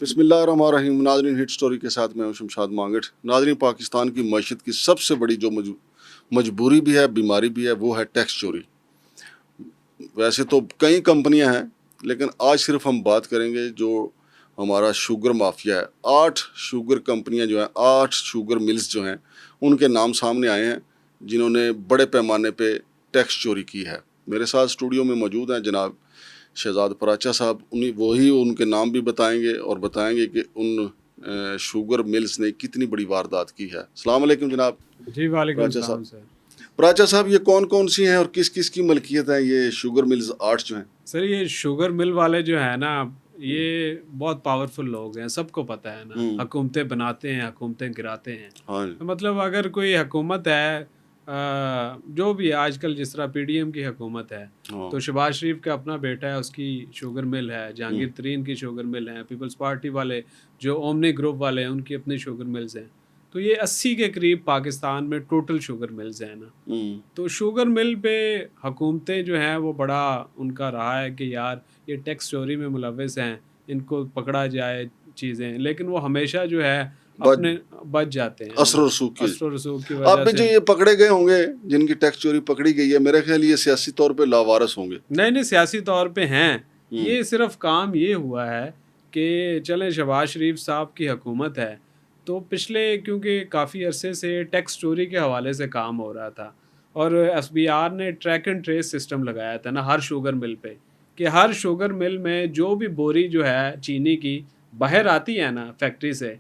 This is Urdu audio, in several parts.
بسم اللہ الرحمن الرحیم. ناظرین، ہٹ سٹوری کے ساتھ میں ہوں شمشاد مانگٹ. ناظرین، پاکستان کی معیشت کی سب سے بڑی جو مجبوری بھی ہے، بیماری بھی ہے، وہ ہے ٹیکس چوری. ویسے تو کئی کمپنیاں ہیں، لیکن آج صرف ہم بات کریں گے جو ہمارا شوگر مافیا ہے. 8 شوگر کمپنیاں جو ہیں، 8 شوگر ملز جو ہیں، ان کے نام سامنے آئے ہیں جنہوں نے بڑے پیمانے پہ ٹیکس چوری کی ہے. میرے ساتھ اسٹوڈیو میں موجود ہیں جناب شہزاد پراچا صاحب. وہی ان کے نام بھی بتائیں گے اور بتائیں گے کہ ان شوگر ملز نے کتنی بڑی واردات کی ہے. السلام علیکم جناب. جی وعلیکم السلام سر. پراچا صاحب، یہ کون کون سی ہیں اور کس کس کی ملکیت ہے یہ شوگر ملز 8 جو ہیں؟ سر یہ شوگر مل والے جو ہیں نا، یہ بہت پاورفل لوگ ہیں، سب کو پتہ ہے نا. حکومتیں بناتے ہیں، حکومتیں گراتے ہیں. مطلب اگر کوئی حکومت ہے جو بھی آج کل جس طرح پی ڈی ایم کی حکومت ہے، تو شہباز شریف کا اپنا بیٹا ہے، اس کی شوگر مل ہے. جہانگیر ترین کی شوگر مل ہے. پیپلز پارٹی والے جو اومنی گروپ والے ہیں، ان کی اپنی شوگر ملز ہیں. تو یہ 80 کے قریب پاکستان میں ٹوٹل شوگر ملز ہیں نا. تو شوگر مل پہ حکومتیں جو ہیں وہ بڑا ان کا رہا ہے کہ یار یہ ٹیکس چوری میں ملوث ہیں، ان کو پکڑا جائے چیزیں، لیکن وہ ہمیشہ جو ہے اپنے بچ جاتے ہیں اثر و رسوخ کی وجہ سے. آپ جو یہ پکڑے گئے ہوں گے جن کی ٹیکس چوری پکڑی گئی ہے، میرے خیال یہ سیاسی طور پہ لاوارث ہوں گے. نہیں سیاسی طور پہ ہیں. یہ صرف کام یہ ہوا ہے کہ چلیں شہباز شریف صاحب کی حکومت ہے، تو پچھلے کیونکہ کافی عرصے سے ٹیکس چوری کے حوالے سے کام ہو رہا تھا، اور ایف بی آر نے ٹریک اینڈ ٹریس سسٹم لگایا تھا نا ہر شوگر مل پہ، کہ ہر شوگر مل میں جو بھی بوری جو ہے چینی کی باہر آتی ہے نا فیکٹری سے،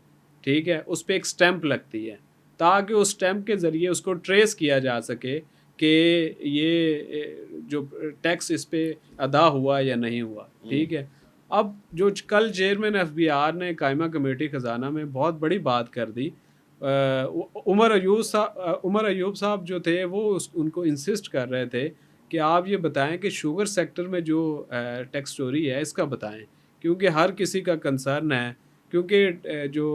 ٹھیک ہے، اس پہ ایک سٹیمپ لگتی ہے تاکہ اس سٹیمپ کے ذریعے اس کو ٹریس کیا جا سکے کہ یہ جو ٹیکس اس پہ ادا ہوا یا نہیں ہوا. ٹھیک ہے. اب جو کل چیئرمین ایف بی آر نے قائمہ کمیٹی خزانہ میں بہت بڑی بات کر دی. عمر ایوب صاحب جو تھے وہ ان کو انسسٹ کر رہے تھے کہ آپ یہ بتائیں کہ شوگر سیکٹر میں جو ٹیکس چوری ہے اس کا بتائیں، کیونکہ ہر کسی کا کنسرن ہے، کیونکہ جو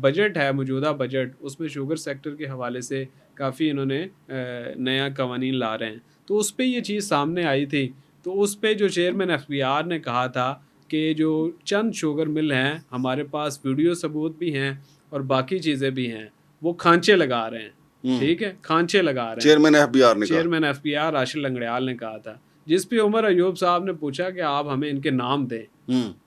بجٹ ہے موجودہ بجٹ، اس میں شوگر سیکٹر کے حوالے سے کافی انہوں نے نیا قوانین لا رہے ہیں. تو اس پہ یہ چیز سامنے آئی تھی. تو اس پہ جو چیئرمین ایف بی آر نے کہا تھا کہ جو چند شوگر مل ہیں، ہمارے پاس ویڈیو ثبوت بھی ہیں اور باقی چیزیں بھی ہیں، وہ کھانچے لگا رہے ہیں. ٹھیک ہے، کھانچے لگا رہے ہیں. Chairman F B R Rashid Langrial نے کہا تھا، جس پہ عمر ایوب صاحب نے پوچھا کہ آپ ہمیں ان کے نام دیں.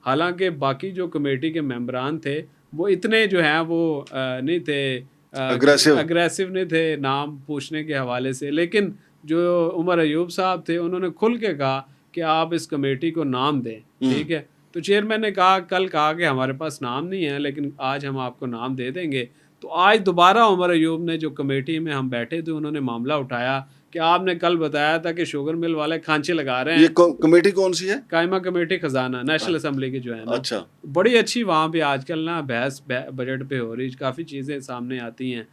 حالانکہ باقی جو کمیٹی کے ممبران تھے وہ اتنے جو ہیں وہ نہیں تھے، اگریسو نہیں تھے نام پوچھنے کے حوالے سے، لیکن جو عمر ایوب صاحب تھے انہوں نے کھل کے کہا کہ آپ اس کمیٹی کو نام دیں. ٹھیک ہے. تو چیئرمین نے کل کہا کہ ہمارے پاس نام نہیں ہے، لیکن آج ہم آپ کو نام دے دیں گے. تو آج دوبارہ عمر ایوب نے جو کمیٹی میں ہم بیٹھے تھے انہوں نے معاملہ اٹھایا کہ آپ نے کل بتایا تھا کہ شوگر مل والے کھانچے لگا رہے ہیں. یہ کمیٹی کون سی ہے؟ قائمہ کمیٹی خزانہ، نیشنل اسمبلی کی جو ہے نا. اچھا. بڑی اچھی وہاں پہ آج کل نا بحث بجٹ پہ ہو رہی، کافی چیزیں سامنے آتی ہیں.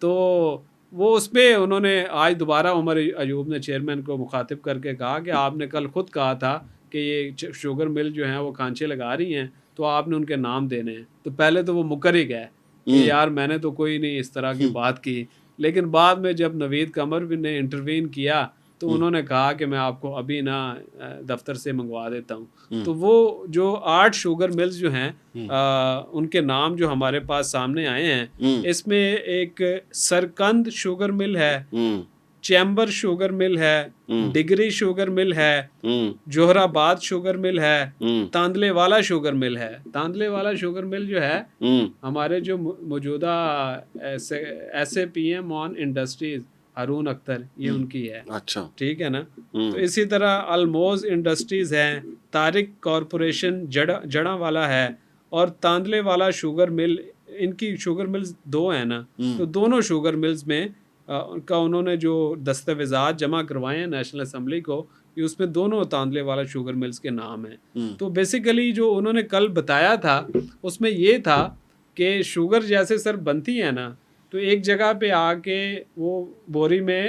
تو وہ اس پہ انہوں نے آج دوبارہ عمر ایوب نے چیئرمین کو مخاطب کر کے کہا کہ آپ نے کل خود کہا تھا کہ یہ شوگر مل جو ہیں وہ کھانچے لگا رہی ہیں، تو آپ نے ان کے نام دینے ہیں. تو پہلے تو وہ مکر ہی گئے کہ یار میں نے تو کوئی نہیں اس طرح کی بات کی، لیکن بعد میں جب نوید قمر بھی نے انٹروین کیا تو انہوں نے کہا کہ میں آپ کو ابھی نا دفتر سے منگوا دیتا ہوں. تو وہ جو 8 شوگر ملز جو ہیں ان کے نام جو ہمارے پاس سامنے آئے ہیں، اس میں ایک سرکند شوگر مل ہے، چیمبر شوگر مل ہے، ڈگری شوگر مل ہے، جوہر آباد شوگر مل ہے، تاندلے والا شوگر مل ہے. تاندلے والا شوگر مل جو ہے ہمارے جو موجودہ S A P M on industries Haroon Akhtar, یہ ان کی ہے. اچھا. ٹھیک ہے نا. تو اسی طرح الموز انڈسٹریز ہیں، طارق کارپوریشن جڑاں والا ہے، اور تاندلے والا شوگر مل. ان کی شوگر ملز 2 ہیں نا. تو دونوں شوگر ملز میں کا انہوں نے جو دستاویزات جمع کروائے ہیں نیشنل اسمبلی کو، یہ اس میں دونوں تاندلے والا شوگر ملز کے نام ہیں. تو بیسیکلی جو انہوں نے کل بتایا تھا اس میں یہ تھا کہ شوگر جیسے سر بنتی ہے نا، تو ایک جگہ پہ آ کے وہ بوری میں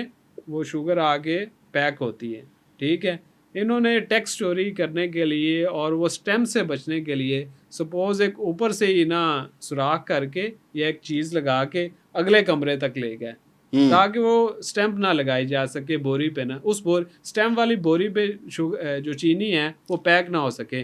وہ شوگر آ کے پیک ہوتی ہے. ٹھیک ہے. انہوں نے ٹیکس چوری کرنے کے لیے اور وہ سٹیم سے بچنے کے لیے سپوز ایک اوپر سے ہی نا سوراخ کر کے یا ایک چیز لگا کے اگلے کمرے تک لے گئے تاکہ وہ سٹیمپ نہ لگائی جا سکے بوری پہ نا. اس سٹیمپ والی بوری پہ جو چینی ہے وہ پیک نہ ہو سکے.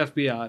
FBR,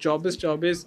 24-24,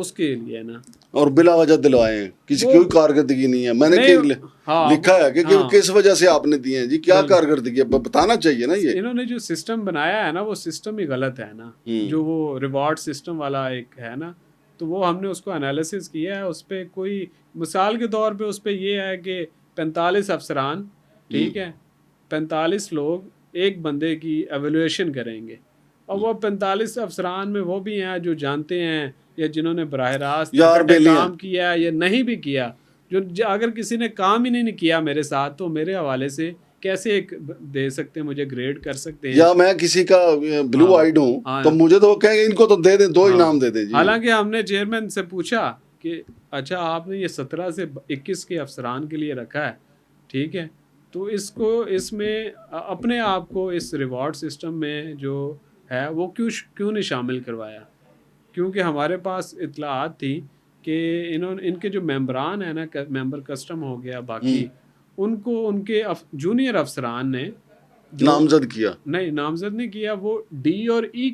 اس کے لیے نا اور بلا وجہ دلوائے ہیں, کسی وہ- کوئی کارکردگی نہیں ہے. میں نے نہیں، ہاں، لکھا ہے کہ ہاں۔ کس وجہ سے آپ نے دیے ہیں جی, کیا کارکردگی ہے بتانا چاہیے نا. یہ انہوں نے جو سسٹم بنایا ہے نا وہ سسٹم ہی غلط ہے نا, جو وہ ریوارڈ سسٹم والا ایک ہے نا, تو وہ ہم نے اس کو انالیسس کیا ہے. اس پہ کوئی مثال کے طور پہ اس پہ یہ ہے کہ 45 افسران, ٹھیک ہے, 45 لوگ ایک بندے کی ایویلویشن کریں گے, اور وہ 45 افسران میں وہ بھی ہیں جو جانتے ہیں یا جنہوں نے براہ راست یار اکٹھے بیلی ہیں. کام کیا ہے یا نہیں بھی کیا. جو اگر کسی نے کام ہی نہیں کیا میرے ساتھ تو میرے حوالے سے کیسے ایک دے سکتے ہیں, مجھے گریڈ کر سکتے ہیں. یا میں کسی کا بلو آئیڈ ہوں تو مجھے تو وہ کہیں گے ان کو تو دے دیں, 2 انعام دے دیں جی. حالانکہ ہم نے چیئرمین سے پوچھا کہ اچھا آپ نے یہ 17 سے 21 کے افسران کے لیے رکھا ہے, ٹھیک ہے, تو اس میں اپنے آپ کو اس ریوارڈ سسٹم میں جو ہے وہ کیوں نہیں شامل کروایا. کیونکہ ہمارے پاس اطلاعات تھی کہ ان کے جو ممبران ہیں نا, ممبر کسٹم ہو گیا باقی, ان کو ان کے جونیئر افسران نے نامزد کیا. نہیں, نامزد نہیں کیا, وہ ڈی اور ای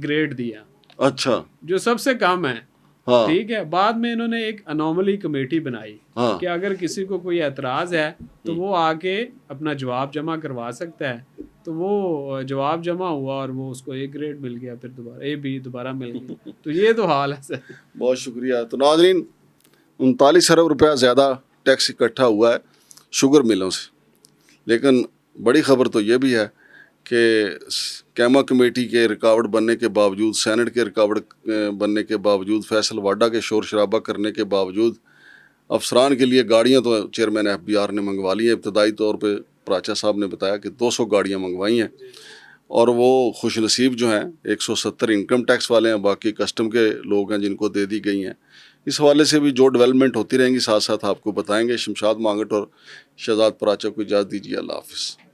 گریڈ دیا, اچھا, جو سب سے کم ہے. ہاں ٹھیک ہے, بعد میں انہوں نے ایک انوملی کمیٹی بنائی ہاں کہ اگر کسی کو کوئی اعتراض ہے تو وہ آ کے اپنا جواب جمع کروا سکتا ہے. تو وہ جواب جمع ہوا اور وہ اس کو A گریڈ مل گیا, پھر دوبارہ A B دوبارہ مل گیا. تو یہ تو حال ہے سر. بہت شکریہ. تو ناظرین 39 ارب روپیہ زیادہ ٹیکس اکٹھا ہوا ہے شوگر ملوں سے, لیکن بڑی خبر تو یہ بھی ہے کہ کیما کمیٹی کے رکاوٹ بننے کے باوجود, سینٹ کے رکاوٹ بننے کے باوجود, فیصل واڈا کے شور شرابہ کرنے کے باوجود افسران کے لیے گاڑیاں تو چیئرمین FBR نے منگوا لی ہیں. ابتدائی طور پہ پراچا صاحب نے بتایا کہ 200 گاڑیاں منگوائی ہیں, اور وہ خوش نصیب جو ہیں 170 انکم ٹیکس والے ہیں, باقی کسٹم کے لوگ ہیں جن کو دے دی گئی ہیں. اس حوالے سے بھی جو ڈیولپمنٹ ہوتی رہیں گی ساتھ ساتھ آپ کو بتائیں گے. شمشاد مانگٹ اور شہزاد پراچا کو اجازت دیجیے. اللہ حافظ.